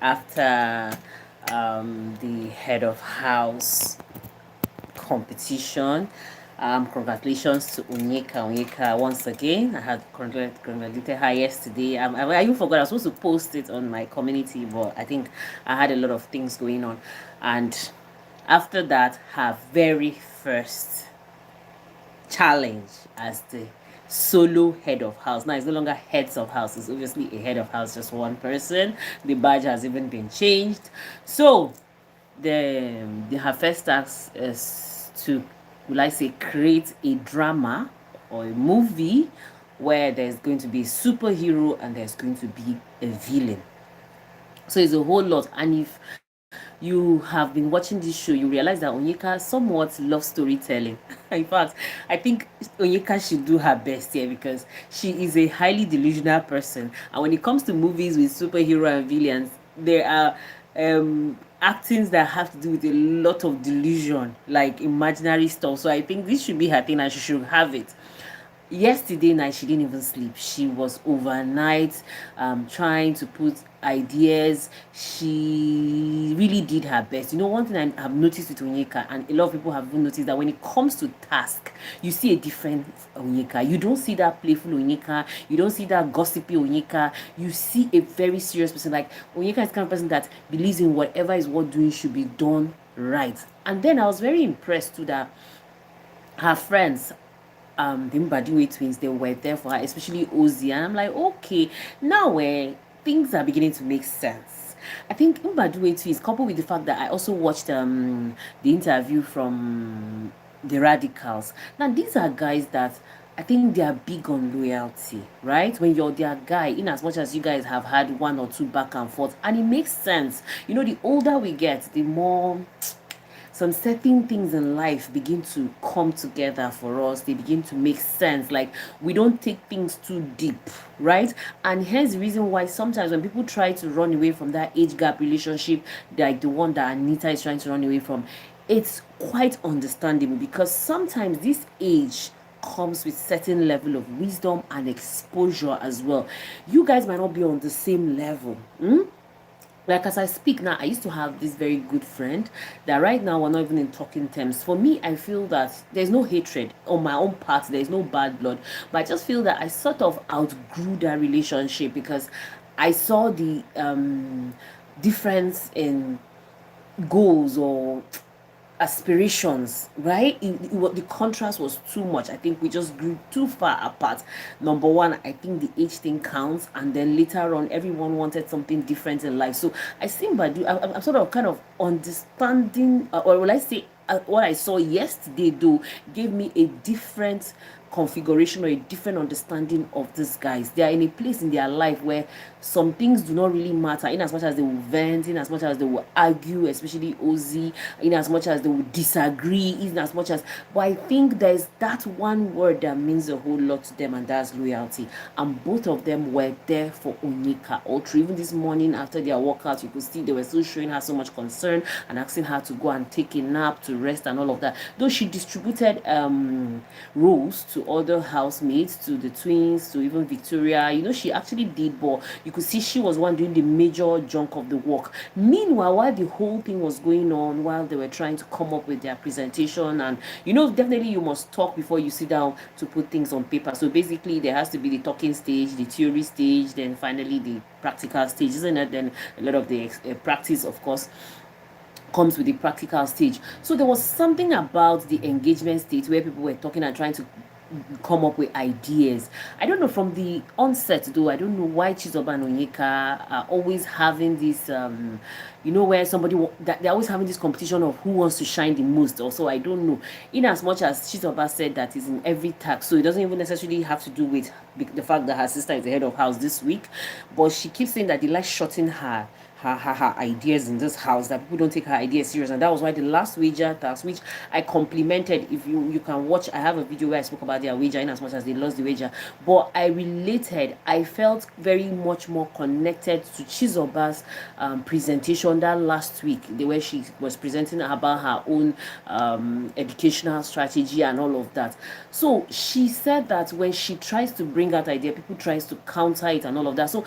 after the head of house competition. Congratulations to Onyeka once again. I had congratulated her yesterday. I even forgot I was supposed to post it on my community, but I think I had a lot of things going on. And after that, her very first challenge as the solo head of house. Now it's no longer heads of house, it's obviously a head of house, just one person. The badge has even been changed. So her first task is to, will I say, create a drama or a movie where there's going to be a superhero and there's going to be a villain. So it's a whole lot. And if you have been watching this show, you realize that Onyeka somewhat loves storytelling. In fact, I think Onyeka should do her best here because she is a highly delusional person. And when it comes to movies with superhero and villains, there are actings that have to do with a lot of delusion, like imaginary stuff. So I think this should be her thing and she should have it. Yesterday night she didn't even sleep. She was overnight trying to put ideas. She really did her best. You know, one thing I have noticed with Onyeka, and a lot of people have even noticed, that when it comes to task, you see a different Onyeka. You don't see that playful Onyeka, you don't see that gossipy Onyeka. You see a very serious person. Like, Onyeka is the kind of person that believes in whatever is worth doing should be done right. And then I was very impressed too that her friends, the Mbadiwe twins, they were there for her, especially Ozzy. And I'm like, okay, now where things are beginning to make sense. I think Mbadiwe twins, coupled with the fact that I also watched the interview from the Radicals. Now these are guys that I think they are big on loyalty, right? When you're their guy, in as much as you guys have had one or two back and forth, and it makes sense. You know, the older we get, the more some certain things in life begin to come together for us. They begin to make sense. Like, we don't take things too deep, right? And here's the reason why sometimes when people try to run away from that age gap relationship, like the one that Anita is trying to run away from, it's quite understandable because sometimes this age comes with certain level of wisdom and exposure as well. You guys might not be on the same level. Like, as I speak now, I used to have this very good friend that right now we're not even in talking terms. For me, I feel that there's no hatred on my own part, there's no bad blood, but I just feel that I sort of outgrew that relationship because I saw the difference in goals or aspirations, right? The contrast was too much. I think we just grew too far apart. Number one, I think the age thing counts, and then later on everyone wanted something different in life. So I think, but I'm sort of kind of understanding, or will I say, what I saw yesterday though gave me a different configuration or a different understanding of these guys. They are in a place in their life where some things do not really matter, in as much as they will vent, in as much as they will argue, especially Ozzy, in as much as they will disagree, in as much as, but I think there's that one word that means a whole lot to them, and that's loyalty. And both of them were there for Onyeka all through. Even this morning after their workout, you could see they were still showing her so much concern and asking her to go and take a nap, to rest and all of that. Though she distributed roles to other housemates, to the twins, to even Victoria, you know, she actually did, but you could see she was one doing the major chunk of the work. Meanwhile, while the whole thing was going on, while they were trying to come up with their presentation, and you know, definitely you must talk before you sit down to put things on paper. So basically, there has to be the talking stage, the theory stage, then finally the practical stage, isn't it? Then a lot of the practice, of course, comes with the practical stage. So there was something about the engagement stage where people were talking and trying to come up with ideas. I don't know, from the onset though, I don't know why Chizoba and Onyeka are always having this you know, where somebody that they're always having this competition of who wants to shine the most. Also, I don't know, in as much as Chizoba said that is in every task, so it doesn't even necessarily have to do with the fact that her sister is the head of house this week, but she keeps saying that they like shutting her ideas in this house, that people don't take her ideas serious. And that was why the last wager task, which I complimented, if you can watch, I have a video where I spoke about their wager in as much as they lost the wager, but I related, I felt very much more connected to Chizoba's presentation that last week, the way she was presenting about her own educational strategy and all of that. So she said that when she tries to bring out idea, people tries to counter it and all of that. So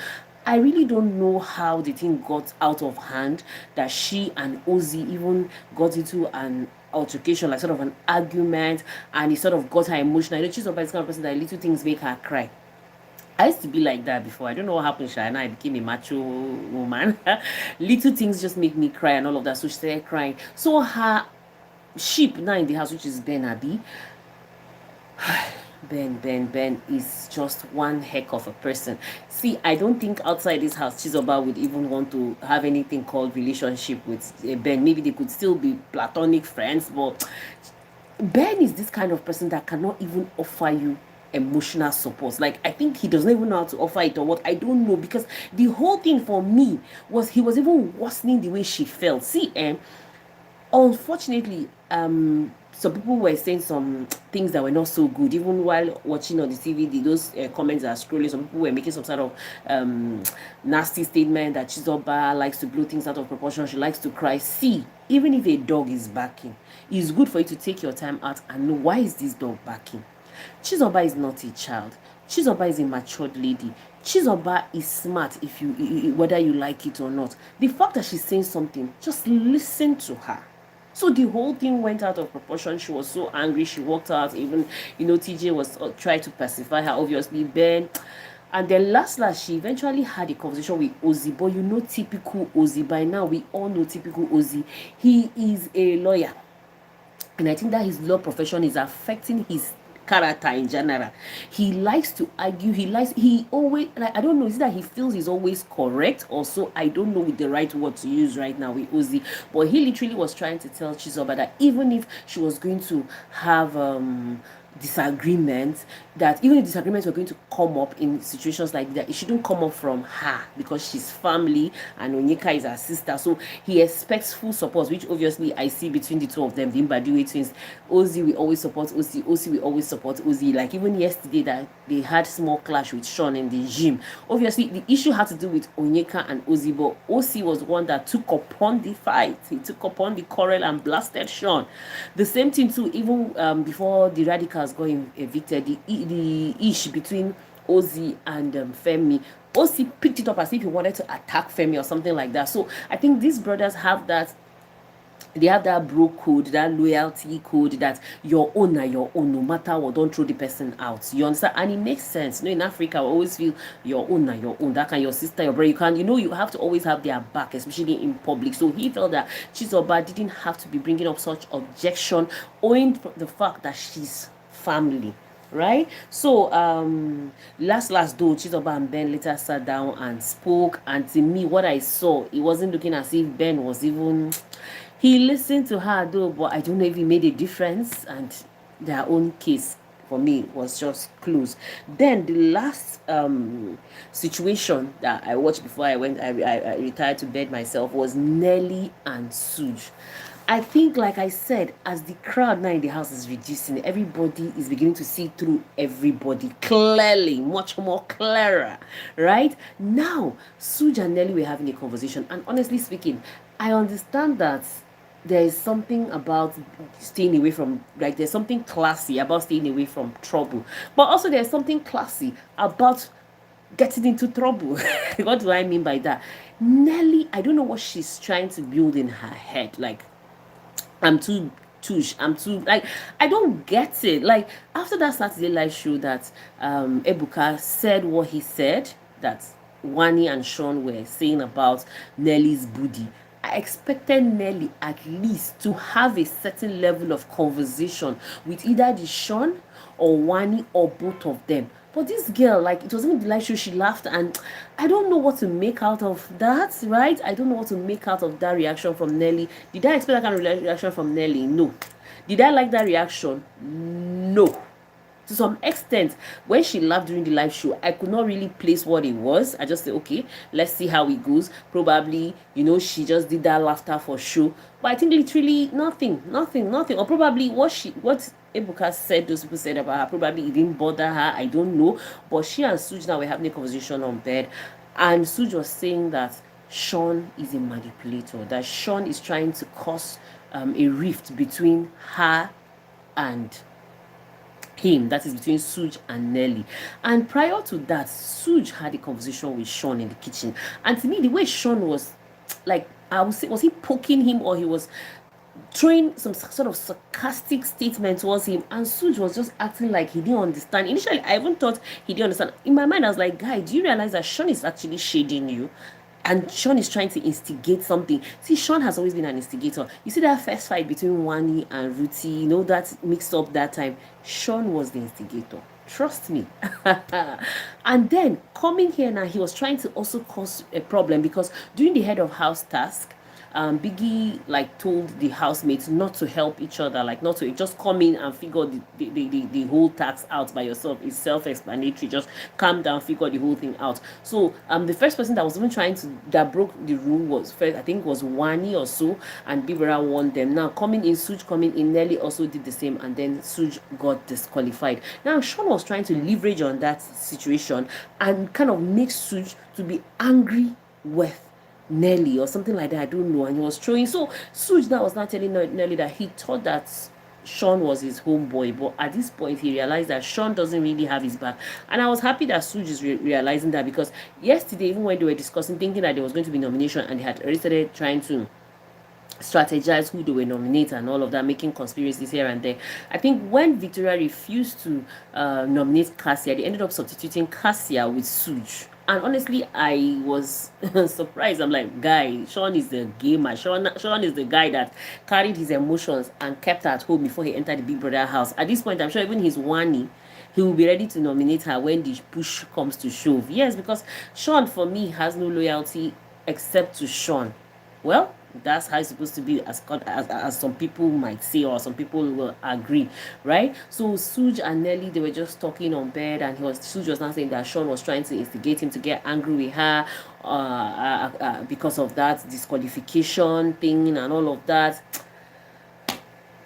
I really don't know how the thing got out of hand, that she and Ozzy even got into an altercation, like sort of an argument, and it sort of got her emotional. You know, Chizoba is the kind of person that little things make her cry. I used to be like that before. I don't know what happened, Shaun. I became a macho woman. Little things just make me cry and all of that. So she started crying. So her sheep now in the house, which is Ben Abi, Ben is just one heck of a person. See, I don't think outside this house, Chizoba would even want to have anything called relationship with Ben. Maybe they could still be platonic friends, but Ben is this kind of person that cannot even offer you emotional support. Like, I think he doesn't even know how to offer it or what. I don't know, because the whole thing for me was he was even worsening the way she felt. See, unfortunately, some people were saying some things that were not so good, even while watching on the TV. Those comments are scrolling. Some people were making some sort of nasty statement that Chizoba likes to blow things out of proportion. She likes to cry. See, even if a dog is barking, it's good for you to take your time out and know, why is this dog barking? Chizoba is not a child. Chizoba is a matured lady. Chizoba is smart, if you whether you like it or not. The fact that she's saying something, just listen to her. So the whole thing went out of proportion. She was so angry. She walked out. Even, TJ was trying to pacify her, obviously. Ben. And then last, she eventually had a conversation with Ozzy. But typical Ozzy. By now, we all know typical Ozzy. He is a lawyer. And I think that his law profession is affecting his character in general. He likes to argue. He always, like, I don't know, is it that he feels he's always correct? Also, I don't know with the right word to use right now with Ozzy. But he literally was trying to tell Chizoba that even if she was going to have disagreements, that even if disagreements were going to come up in situations like that, it shouldn't come up from her, because she's family and Onyeka is her sister. So he expects full support, which obviously I see between the two of them, the Mbadiwe twins. Ozzy will always support Ozzy. Ozzy will always support Ozzy. Like, even yesterday that they had small clash with Shaun in the gym. Obviously, the issue had to do with Onyeka and Ozzy, but Ozzy was the one that took upon the fight. He took upon the quarrel and blasted Shaun. The same thing too, even before the Radicals got evicted, the issue between Ozzy and Femi. Ozzy picked it up as if he wanted to attack Femi or something like that. So I think these brothers have that. They have that bro code, that loyalty code, that your own are your own, no matter what. Don't throw the person out. You understand? And it makes sense. In Africa, we always feel your own are your own. That can your sister, your brother. You can, you have to always have their back, especially in public. So he felt that Chizoba didn't have to be bringing up such objection, owing to the fact that she's family. Right? So last though, Chizoba and Ben later sat down and spoke, and to me, what I saw, it wasn't looking as if Ben was even, he listened to her though, but I don't know if he made a difference, and their own case for me was just closed. Then the last situation that I watched before I retired to bed myself was Nelly and Sooj. I think, like I said, as the crowd now in the house is reducing, everybody is beginning to see through everybody clearly, much more clearer, right? Now, Sooj and Nelly were having a conversation, and honestly speaking, I understand that there is something about staying away from, like, there's something classy about staying away from trouble, but also there's something classy about getting into trouble. What do I mean by that? Nelly, I don't know what she's trying to build in her head. Like, I'm too like, I don't get it. Like, after that Saturday live show that Ebuka said what he said, that Wani and Shaun were saying about Nelly's booty, I expected Nelly at least to have a certain level of conversation with either the Shaun or Wani or both of them. But this girl, like, it wasn't the live show, she laughed, and I don't know what to make out of that, right? I don't know what to make out of that reaction from Nelly. Did I expect that kind of reaction from Nelly? No. Did I like that reaction? No. To some extent, when she laughed during the live show, I could not really place what it was. I just said, okay, let's see how it goes. Probably, she just did that laughter for show. But I think literally nothing. Or probably what Ebuka said, those people said about her, probably it didn't bother her. I don't know. But she and Sooj now were having a conversation on bed. And Sooj was saying that Shaun is a manipulator. That Shaun is trying to cause a rift between her and him, that is between Sooj and Nelly. And prior to that, Sooj had a conversation with Shaun in the kitchen. And to me, the way Shaun was like, I would say, was he poking him, or he was throwing some sort of sarcastic statement towards him, and Sooj was just acting like he didn't understand. Initially, I even thought he didn't understand. In my mind, I was like, guy, do you realize that Shaun is actually shading you? And Shaun is trying to instigate something. See, Shaun has always been an instigator. You see that first fight between Wani and Ruti, you know, that mixed up that time. Shaun was the instigator. Trust me. And then coming here now, he was trying to also cause a problem, because during the head of house task, Biggie like told the housemates not to help each other, like not to just come in and figure the whole task out by yourself. It's self-explanatory. Just calm down, figure the whole thing out. So the first person that was even trying to, that broke the rule, was first, I think was Wani or so, and Bibera won them. Now coming in, Sooj coming in, Nelly also did the same, and then Sooj got disqualified. Now Shaun was trying to leverage on that situation and kind of make Sooj to be angry with Nelly or something like that. I don't know. And he was throwing. So Sooj now was not telling Nelly that he thought that Shaun was his homeboy, but at this point he realized that Shaun doesn't really have his back. And I was happy that Sooj is realizing that, because yesterday, even when they were discussing, thinking that there was going to be nomination, and they had already started trying to strategize who they will nominate and all of that, making conspiracies here and there. I think when Victoria refused to nominate Cassia, they ended up substituting Cassia with Sooj. And honestly, I was surprised. I'm like, guy, Shaun is the gamer. Shaun is the guy that carried his emotions and kept her at home before he entered the Big Brother house. At this point, I'm sure even his Wani, he will be ready to nominate her when the push comes to shove. Yes, because Shaun, for me, has no loyalty except to Shaun. Well, that's how it's supposed to be, as some people might say, or some people will agree, right? So Sooj and Nelly, they were just talking on bed, and Sooj was not saying that Shaun was trying to instigate him to get angry with her because of that disqualification thing and all of that.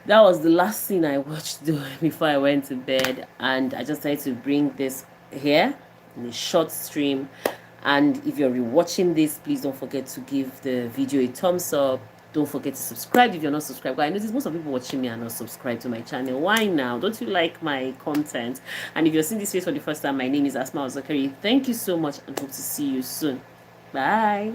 That was the last scene I watched before I went to bed, and I just decided to bring this here in a short stream. And if you're rewatching this, please don't forget to give the video a thumbs up. Don't forget to subscribe if you're not subscribed. I notice most of people watching me are not subscribed to my channel. Why now? Don't you like my content? And if you're seeing this face for the first time, my name is Asma'u. Thank you so much, and hope to see you soon. Bye.